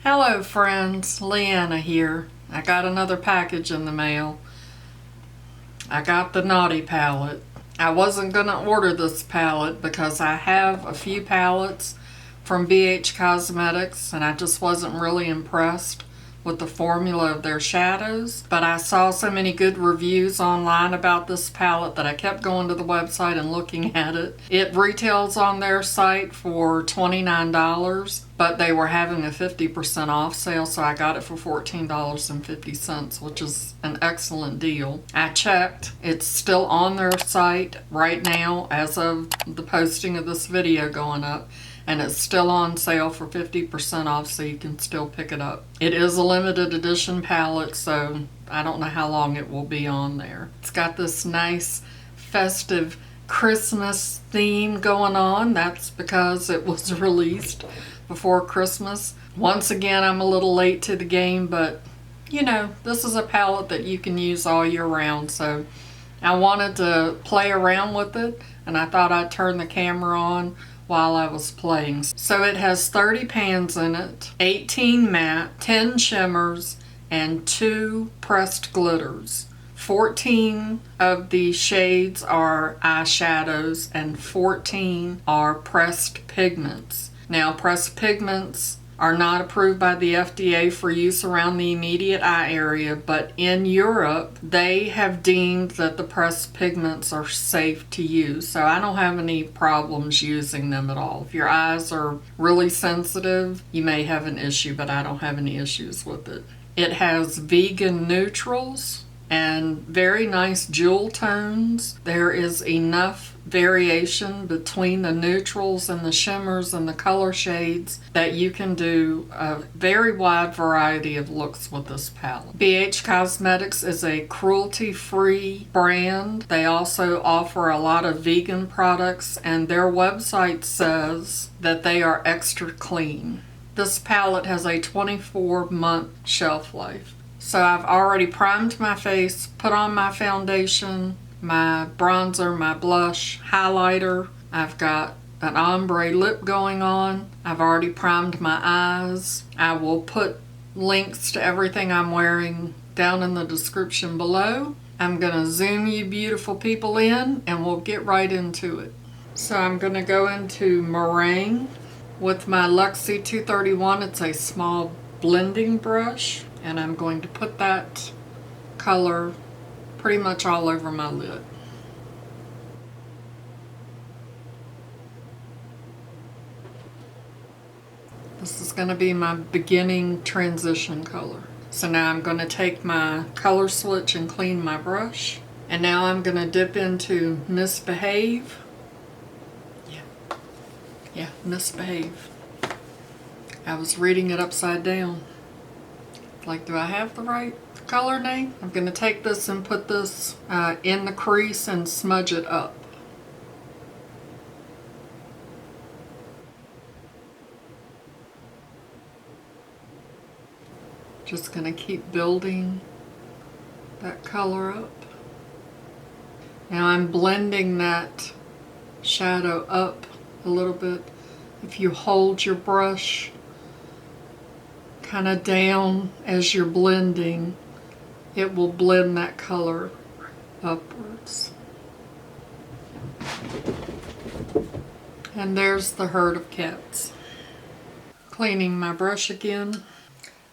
Hello friends, Leanna here. I got another package in the mail. I got the Naughty palette. I wasn't going to order this palette because I have a few palettes from BH Cosmetics and I just wasn't really impressed with the formula of their shadows. But I saw so many good reviews online about this palette that I kept going to the website and looking at it. It retails on their site for $29, but they were having a 50% off sale, so I got it for $14.50, which is an excellent deal. I checked. It's still on their site right now as of the posting of this video going up, and it's still on sale for 50% off, so you can still pick it up. It is a limited edition palette, so I don't know how long it will be on there. It's got this nice festive Christmas theme going on. That's because it was released before Christmas. Once again, I'm a little late to the game, but you know, this is a palette that you can use all year round, so I wanted to play around with it, and I thought I'd turn the camera on while I was playing. So it has 30 pans in it, 18 matte, 10 shimmers, and 2 pressed glitters. 14 of the shades are eyeshadows and 14 are pressed pigments. Now, pressed pigments are not approved by the FDA for use around the immediate eye area, but in Europe, they have deemed that the pressed pigments are safe to use. So I don't have any problems using them at all. If your eyes are really sensitive, you may have an issue, but I don't have any issues with it. It has vegan neutrals and very nice jewel tones. There is enough variation between the neutrals and the shimmers and the color shades that you can do a very wide variety of looks with this palette. BH Cosmetics is a cruelty-free brand. They also offer a lot of vegan products, and their website says that they are extra clean. This palette has a 24-month shelf life. So I've already primed my face, put on my foundation, my bronzer, my blush, highlighter. I've got an ombre lip going on. I've already primed my eyes. I will put links to everything I'm wearing down in the description below. I'm gonna zoom you beautiful people in and we'll get right into it. So I'm gonna go into meringue with my Luxie 231. It's a small blending brush, and I'm going to put that color pretty much all over my lid. This is going to be my beginning transition color. So now I'm going to take my color switch and clean my brush. And now I'm going to dip into Misbehave. Yeah, Misbehave. I was reading it upside down. Like, do I have the right color name? I'm going to take this and put this in the crease and smudge it up. Just going to keep building that color up. Now I'm blending that shadow up a little bit. If you hold your brush kind of down as you're blending, it will blend that color upwards. And there's the herd of cats. Cleaning my brush again.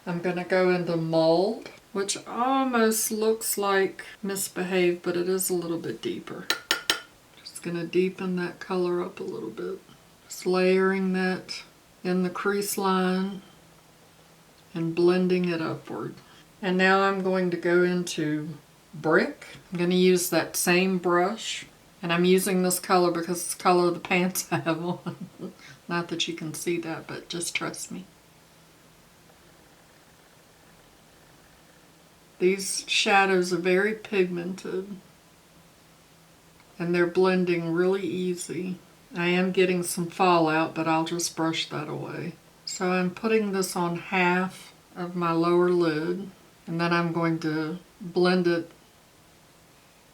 I'm going to go into Mold, which almost looks like Misbehave, but it is a little bit deeper. Just going to deepen that color up a little bit. Just layering that in the crease line and blending it upward. And now I'm going to go into Brick. I'm going to use that same brush, and I'm using this color because it's the color of the pants I have on. Not that you can see that, but just trust me. These shadows are very pigmented, and they're blending really easy. I am getting some fallout, but I'll just brush that away. So I'm putting this on half of my lower lid, and then I'm going to blend it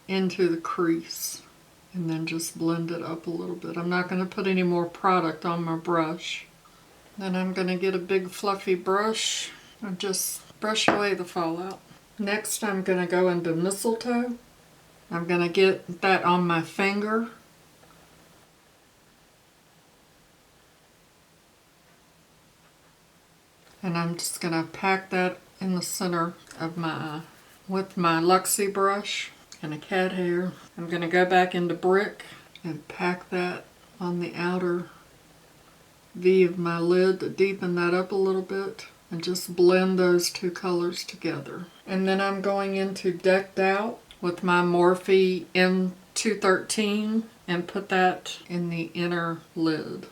into the crease and then just blend it up a little bit. I'm not going to put any more product on my brush. Then I'm going to get a big fluffy brush and just brush away the fallout. Next I'm going to go into mistletoe. I'm going to get that on my finger. And I'm just going to pack that in the center of my eye. With my Luxie brush and a cat hair, I'm going to go back into brick and pack that on the outer V of my lid to deepen that up a little bit and just blend those two colors together. And then I'm going into Decked Out with my Morphe M213 and put that in the inner lid,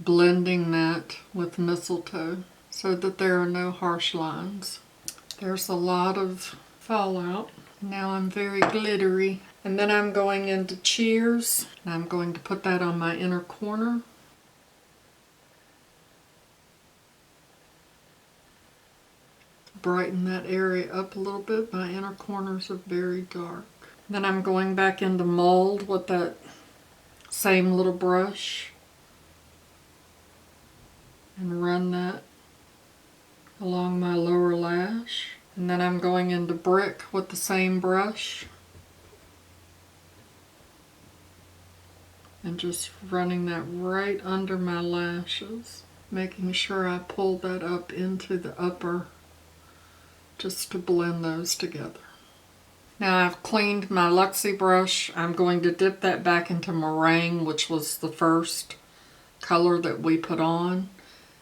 blending that with mistletoe so that there are no harsh lines. There's a lot of fallout. Now I'm very glittery. And then I'm going into Cheers, and I'm going to put that on my inner corner. Brighten that area up a little bit. My inner corners are very dark. Then I'm going back into Mold with that same little brush and run that along my lower lash. And then I'm going into Brick with the same brush and just running that right under my lashes, making sure I pull that up into the upper just to blend those together. Now I've cleaned my Luxie brush. I'm going to dip that back into Meringue, which was the first color that we put on.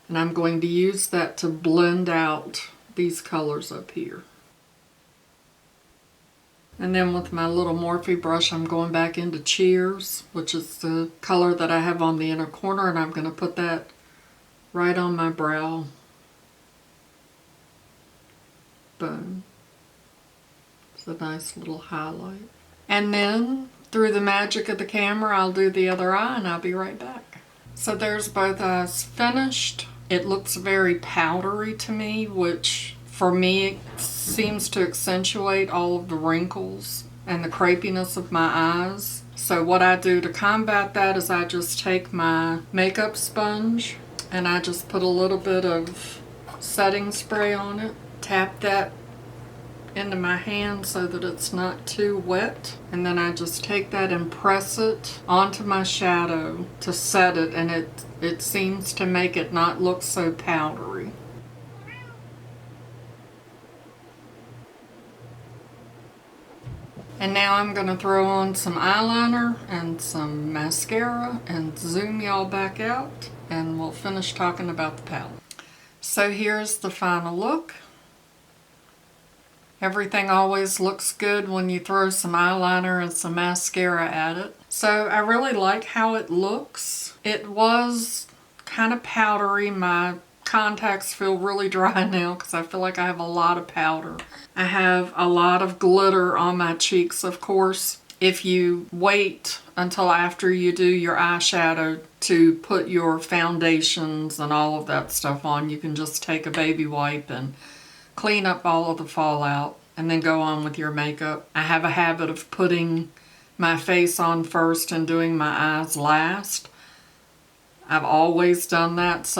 And I'm going to use that to blend out these colors up here. And then with my little Morphe brush, I'm going back into Cheers, which is the color that I have on the inner corner, and I'm going to put that right on my brow bone. It's a nice little highlight. And then, through the magic of the camera, I'll do the other eye and I'll be right back. So there's both eyes finished. It looks very powdery to me, which for me seems to accentuate all of the wrinkles and the crepiness of my eyes. So what I do to combat that is I just take my makeup sponge and I just put a little bit of setting spray on it, tap that into my hand so that it's not too wet, and then I just take that and press it onto my shadow to set it, and it seems to make it not look so powdery. And now I'm going to throw on some eyeliner and some mascara and zoom y'all back out, and we'll finish talking about the palette. So here's the final look. Everything always looks good when you throw some eyeliner and some mascara at it. So I really like how it looks. It was kind of powdery. My contacts feel really dry now because I feel like I have a lot of powder. I have a lot of glitter on my cheeks. Of course, if you wait until after you do your eyeshadow to put your foundations and all of that stuff on, you can just take a baby wipe and clean up all of the fallout and then go on with your makeup. I have a habit of putting my face on first and doing my eyes last. I've always done that,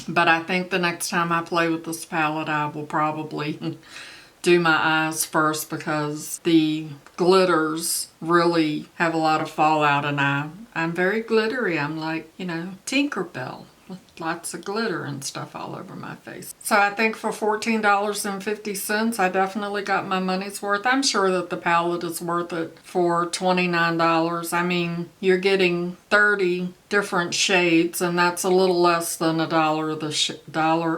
but I think the next time I play with this palette I will probably do my eyes first because the glitters really have a lot of fallout, and I'm very glittery. I'm like, Tinkerbell with lots of glitter and stuff all over my face. So I think for $14.50, I definitely got my money's worth. I'm sure that the palette is worth it for $29. I mean, you're getting 30 different shades, and that's a little less than $1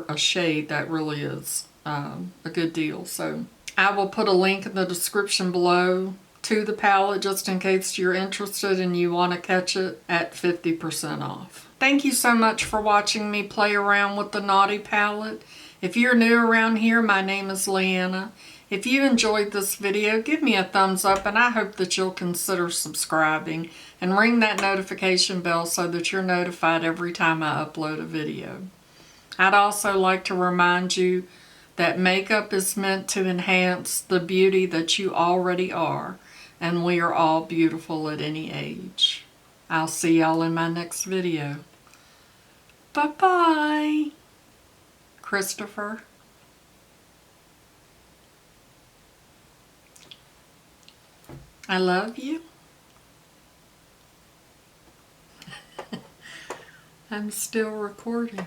a shade. That really is a good deal. So I will put a link in the description below to the palette just in case you're interested and you want to catch it at 50% off. Thank you so much for watching me play around with the Naughty palette. If you're new around here, my name is Leanna. If you enjoyed this video, give me a thumbs up, and I hope that you'll consider subscribing and ring that notification bell so that you're notified every time I upload a video. I'd also like to remind you that makeup is meant to enhance the beauty that you already are, and we are all beautiful at any age. I'll see y'all in my next video. Bye-bye, Christopher. I love you. I'm still recording.